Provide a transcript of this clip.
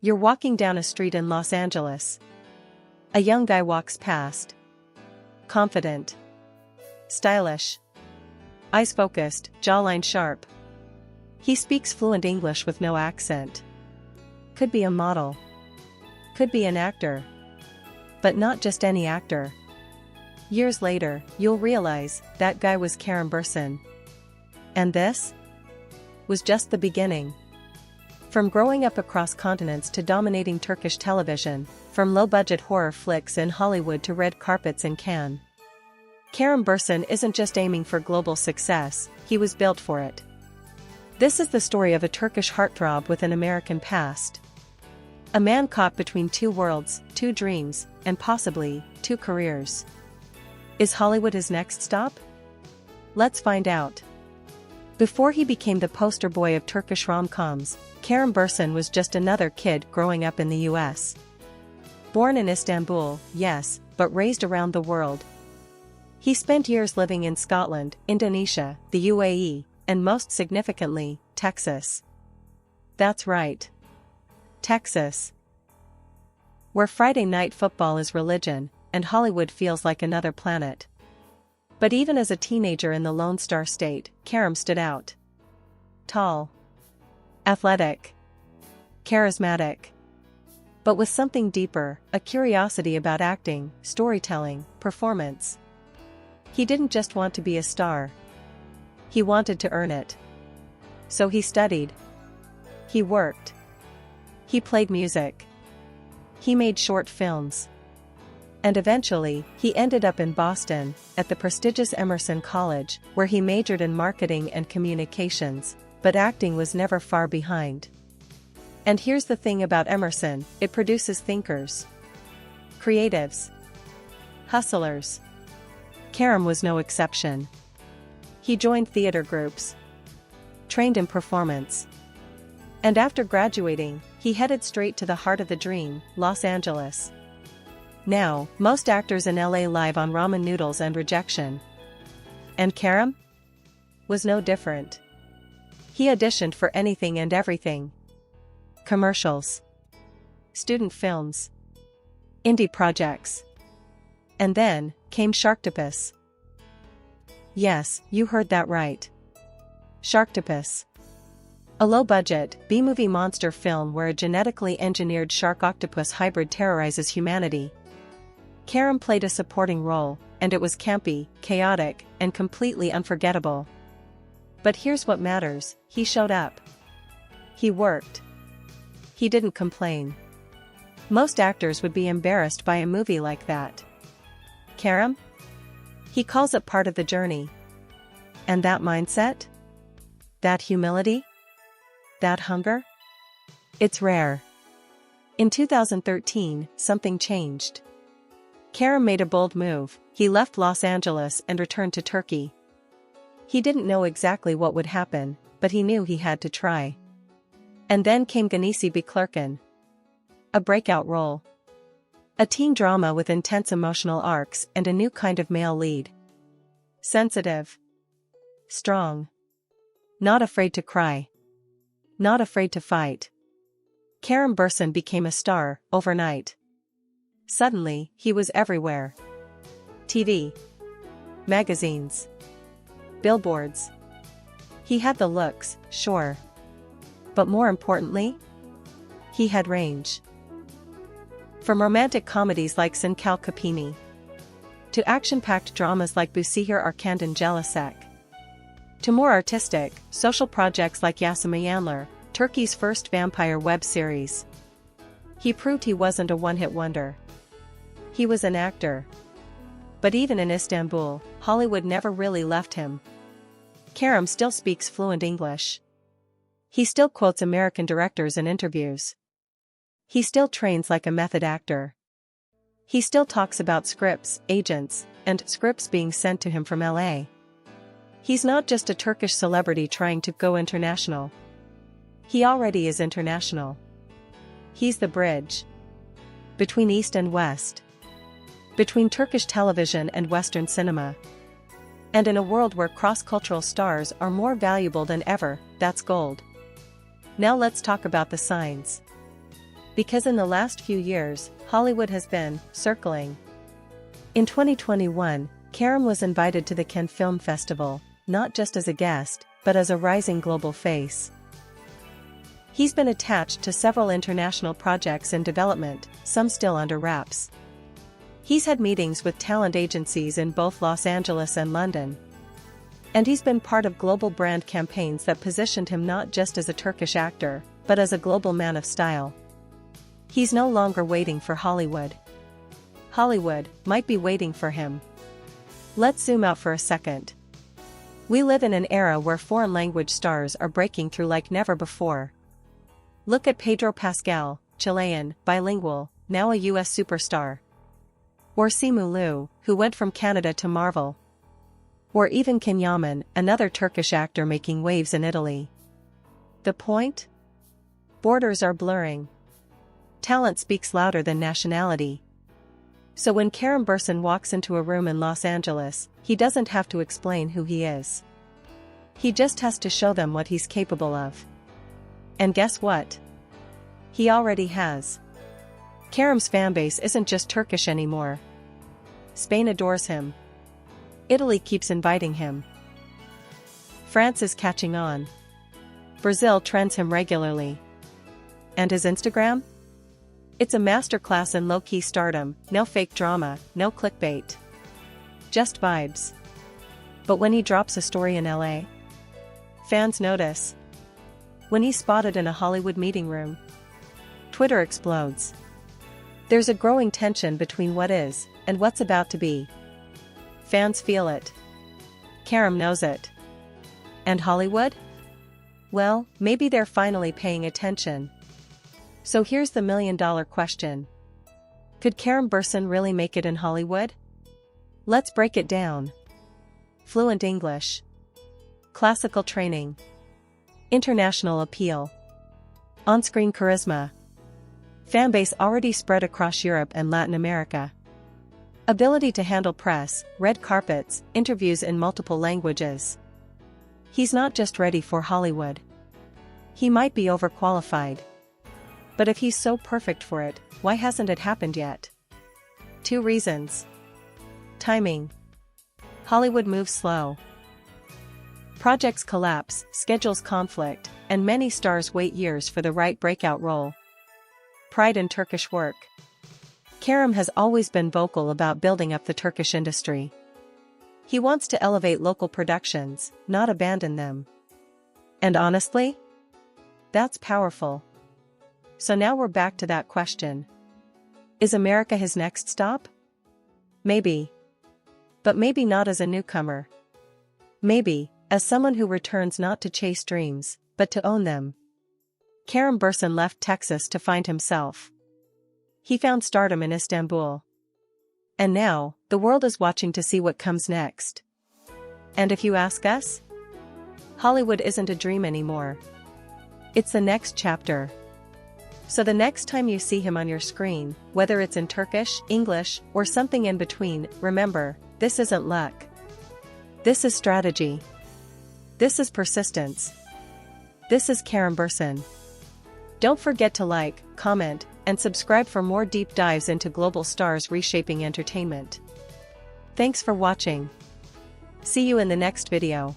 You're walking down a street in Los Angeles. A young guy walks past. Confident. Stylish. Eyes focused, jawline sharp. He speaks fluent English with no accent. Could be a model. Could be an actor. But not just any actor. Years later, you'll realize that guy was Kerem Bürsin. And this was just the beginning. From growing up across continents to dominating Turkish television, from low-budget horror flicks in Hollywood to red carpets in Cannes. Kerem Bürsin isn't just aiming for global success, he was built for it. This is the story of a Turkish heartthrob with an American past. A man caught between two worlds, two dreams, and possibly, two careers. Is Hollywood his next stop? Let's find out. Before he became the poster boy of Turkish rom-coms, Kerem Bürsin was just another kid growing up in the US. Born in Istanbul, yes, but raised around the world. He spent years living in Scotland, Indonesia, the UAE, and most significantly, Texas. That's right. Texas. Where Friday night football is religion, and Hollywood feels like another planet. But even as a teenager in the Lone Star State, Kerem stood out. Tall. Athletic. Charismatic. But with something deeper, a curiosity about acting, storytelling, performance. He didn't just want to be a star. He wanted to earn it. So he studied. He worked. He played music. He made short films. And eventually, he ended up in Boston, at the prestigious Emerson College, where he majored in marketing and communications, but acting was never far behind. And here's the thing about Emerson, it produces thinkers. Creatives. Hustlers. Kerem was no exception. He joined theater groups. Trained in performance. And after graduating, he headed straight to the heart of the dream, Los Angeles. Now, most actors in LA live on ramen noodles and rejection. And Kerem? Was no different. He auditioned for anything and everything. Commercials. Student films. Indie projects. And then, came Sharktopus. Yes, you heard that right. Sharktopus. A low-budget, B-movie monster film where a genetically engineered shark-octopus hybrid terrorizes humanity. Kerem played a supporting role, and it was campy, chaotic, and completely unforgettable. But here's what matters, he showed up. He worked. He didn't complain. Most actors would be embarrassed by a movie like that. Kerem? He calls it part of the journey. And that mindset? That humility? That hunger? It's rare. In 2013, something changed. Kerem made a bold move, he left Los Angeles and returned to Turkey. He didn't know exactly what would happen, but he knew he had to try. And then came Ganesi Beklerken. A breakout role. A teen drama with intense emotional arcs and a new kind of male lead. Sensitive. Strong. Not afraid to cry. Not afraid to fight. Kerem Bürsin became a star, overnight. Suddenly, he was everywhere. TV. Magazines. Billboards. He had the looks, sure. But more importantly, he had range. From romantic comedies like Sen Kal Kapini, to action-packed dramas like Bu Sihir Arkandan Jelisek, to more artistic, social projects like Yasemin Yanlar, Turkey's first vampire web series. He proved he wasn't a one-hit wonder. He was an actor. But even in Istanbul, Hollywood never really left him. Kerem still speaks fluent English. He still quotes American directors in interviews. He still trains like a method actor. He still talks about scripts, agents, and scripts being sent to him from LA. He's not just a Turkish celebrity trying to go international. He already is international. He's the bridge. Between East and West. Between Turkish television and Western cinema. And in a world where cross-cultural stars are more valuable than ever, that's gold. Now let's talk about the signs. Because in the last few years, Hollywood has been circling. In 2021, Kerem was invited to the Cannes Film Festival, not just as a guest, but as a rising global face. He's been attached to several international projects in development, some still under wraps. He's had meetings with talent agencies in both Los Angeles and London. And he's been part of global brand campaigns that positioned him not just as a Turkish actor, but as a global man of style. He's no longer waiting for Hollywood. Hollywood might be waiting for him. Let's zoom out for a second. We live in an era where foreign language stars are breaking through like never before. Look at Pedro Pascal, Chilean, bilingual, now a US superstar. Or Simu Liu, who went from Canada to Marvel. Or even Can Yaman, another Turkish actor making waves in Italy. The point? Borders are blurring. Talent speaks louder than nationality. So when Kerem Bürsin walks into a room in Los Angeles, he doesn't have to explain who he is. He just has to show them what he's capable of. And guess what? He already has. Kerem's fanbase isn't just Turkish anymore. Spain adores him. Italy keeps inviting him. France is catching on. Brazil trends him regularly. And his Instagram? It's a masterclass in low-key stardom, no fake drama, no clickbait. Just vibes. But when he drops a story in LA, fans notice. When he's spotted in a Hollywood meeting room, Twitter explodes. There's a growing tension between what is and what's about to be. Fans feel it. Kerem knows it. And Hollywood? Well, maybe they're finally paying attention. So here's the million-dollar question. Could Kerem Bürsin really make it in Hollywood? Let's break it down. Fluent English. Classical training. International appeal. On-screen charisma. Fanbase already spread across Europe and Latin America. Ability to handle press, red carpets, interviews in multiple languages. He's not just ready for Hollywood. He might be overqualified. But if he's so perfect for it, why hasn't it happened yet? 2 reasons. Timing. Hollywood moves slow. Projects collapse, schedules conflict, and many stars wait years for the right breakout role. Pride in Turkish work. Kerem has always been vocal about building up the Turkish industry. He wants to elevate local productions, not abandon them. And honestly, that's powerful. So now we're back to that question. Is America his next stop? Maybe. But maybe not as a newcomer. Maybe, as someone who returns not to chase dreams, but to own them. Kerem Bürsin left Texas to find himself. He found stardom in Istanbul. And now, the world is watching to see what comes next. And if you ask us, Hollywood isn't a dream anymore. It's the next chapter. So the next time you see him on your screen, whether it's in Turkish, English, or something in between, remember, this isn't luck. This is strategy. This is persistence. This is Kerem Bürsin. Don't forget to like, comment, and subscribe for more deep dives into global stars reshaping entertainment. Thanks for watching. See you in the next video.